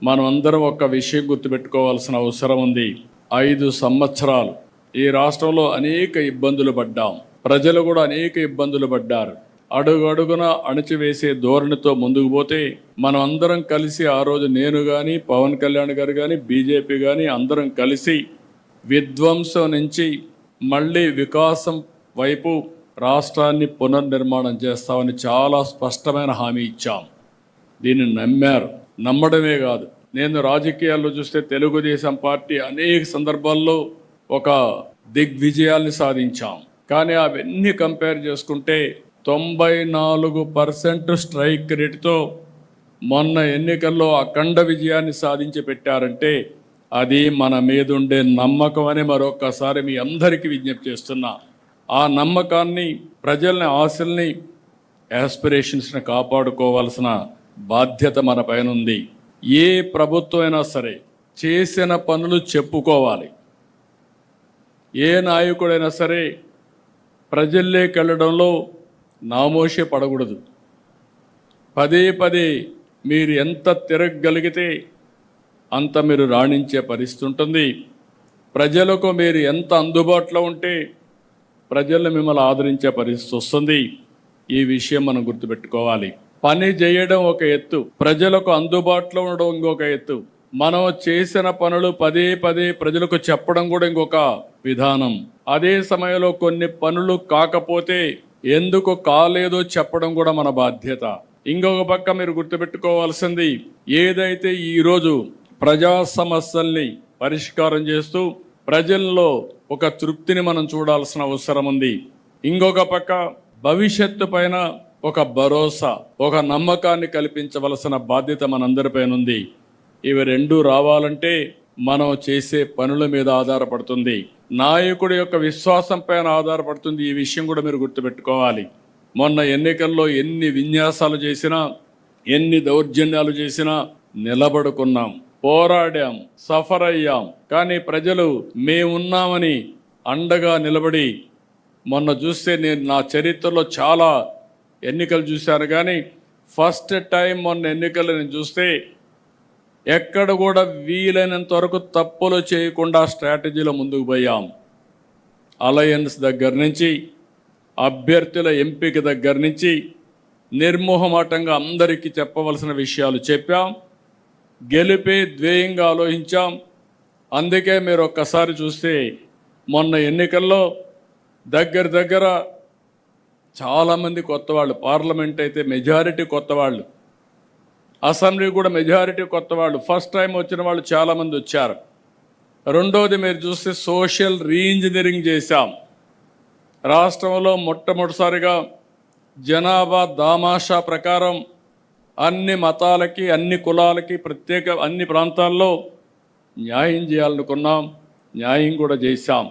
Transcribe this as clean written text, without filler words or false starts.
మనం అందరం ఒక విషయం గుర్తుపెట్టుకోవాల్సిన అవసరం ఉంది. 5 సంవత్సరాలు ఈ రాష్ట్రంలో అనేక ఇబ్బందులు పడ్డాం. ప్రజలు కూడా అనేక ఇబ్బందులు పడ్డారు. అడుగు అడుగున అణచివేసే ధోరణితో ముందుకు పోతే మనం అందరం కలిసి ఆ రోజు నేను కానీ, పవన్ కళ్యాణ్ గారు కానీ, బీజేపీ కానీ అందరం కలిసి విధ్వంసం నుంచి మళ్ళీ వికాసం వైపు రాష్ట్రాన్ని పునర్నిర్మాణం చేస్తామని చాలా స్పష్టమైన హామీ ఇచ్చాం. దీన్ని నమ్మారు. నమ్మడమే కాదు, నేను రాజకీయాల్లో చూస్తే తెలుగుదేశం పార్టీ అనేక సందర్భాల్లో ఒక దిగ్విజయాల్ని సాధించాం. కానీ అవన్నీ కంపేర్ చేసుకుంటే 94% స్ట్రైక్ రేటుతో మొన్న ఎన్నికల్లో అఖండ విజయాన్ని సాధించి పెట్టారంటే అది మన మీదుండే నమ్మకం అని మరొక్కసారి మీ అందరికీ విజ్ఞప్తి చేస్తున్నా. ఆ నమ్మకాన్ని, ప్రజల్ని, ఆశల్ని, యాస్పిరేషన్స్ని కాపాడుకోవాల్సిన బాధ్యత మన పైన ఉంది. ఏ ప్రభుత్వం అయినా సరే చేసిన పనులు చెప్పుకోవాలి. ఏ నాయకుడైనా సరే ప్రజల్లోకి వెళ్ళడంలో నామోషే పడకూడదు. పదే పదే మీరు ఎంత తిరగగలిగితే అంత మీరు రాణించే పరిస్థితి ఉంటుంది. ప్రజలకు మీరు ఎంత అందుబాటులో ఉంటే ప్రజలు మిమ్మల్ని ఆదరించే పరిస్థితి వస్తుంది. ఈ విషయం మనం గుర్తుపెట్టుకోవాలి. పని చేయడం ఒక ఎత్తు, ప్రజలకు అందుబాటులో ఉండడం ఇంకొక ఎత్తు. మనం చేసిన పనులు పదే పదే ప్రజలకు చెప్పడం కూడా ఇంకొక విధానం. అదే సమయంలో కొన్ని పనులు కాకపోతే ఎందుకు కాలేదో చెప్పడం కూడా మన బాధ్యత. ఇంకొక పక్క మీరు గుర్తుపెట్టుకోవాల్సింది, ఏదైతే ఈరోజు ప్రజా సమస్యల్ని పరిష్కారం చేస్తూ ప్రజల్లో ఒక తృప్తిని మనం చూడాల్సిన అవసరం ఉంది. ఇంకొక పక్క భవిష్యత్తు పైన ఒక భరోసా, ఒక నమ్మకాన్ని కల్పించవలసిన బాధ్యత మనందరిపైన ఉంది. ఇవి రెండూ రావాలంటే మనం చేసే పనుల మీద ఆధారపడుతుంది, నాయకుడి యొక్క విశ్వాసం పైన ఆధారపడుతుంది. ఈ విషయం కూడా మీరు గుర్తుపెట్టుకోవాలి. మొన్న ఎన్నికల్లో ఎన్ని విన్యాసాలు చేసినా, ఎన్ని దౌర్జన్యాలు చేసినా నిలబడుకున్నాం, పోరాడాం, సఫర్ అయ్యాం. కానీ ప్రజలు మేమున్నామని అండగా నిలబడి, మొన్న చూస్తే నేను నా చరిత్రలో చాలా ఎన్నికలు చూశాను, కానీ ఫస్ట్ టైం మొన్న ఎన్నికలు నేను చూస్తే ఎక్కడ కూడా వీలైనంత వరకు తప్పులు చేయకుండా స్ట్రాటజీలో ముందుకు పోయాం. అలయన్స్ దగ్గర నుంచి, అభ్యర్థుల ఎంపిక దగ్గర నుంచి నిర్మోహమాటంగా అందరికీ చెప్పవలసిన విషయాలు చెప్పాం. గెలిపే ధ్యేయంగా ఆలోచించాం. అందుకే మీరు ఒక్కసారి చూస్తే మొన్న ఎన్నికల్లో దగ్గర చాలామంది కొత్త వాళ్ళు, పార్లమెంట్ అయితే మెజారిటీ కొత్త వాళ్ళు, అసెంబ్లీ కూడా మెజారిటీ కొత్త వాళ్ళు, ఫస్ట్ టైం వచ్చిన వాళ్ళు చాలామంది వచ్చారు. రెండోది మీరు చూస్తే సోషల్ రీఇంజనీరింగ్ చేశాం. రాష్ట్రంలో మొట్టమొదటిసారిగా జనాభా దామాషా ప్రకారం అన్ని మతాలకి, అన్ని కులాలకి ప్రత్యేక అన్ని ప్రాంతాల్లో న్యాయం చేయాలనుకున్నాం. న్యాయం కూడా చేశాం.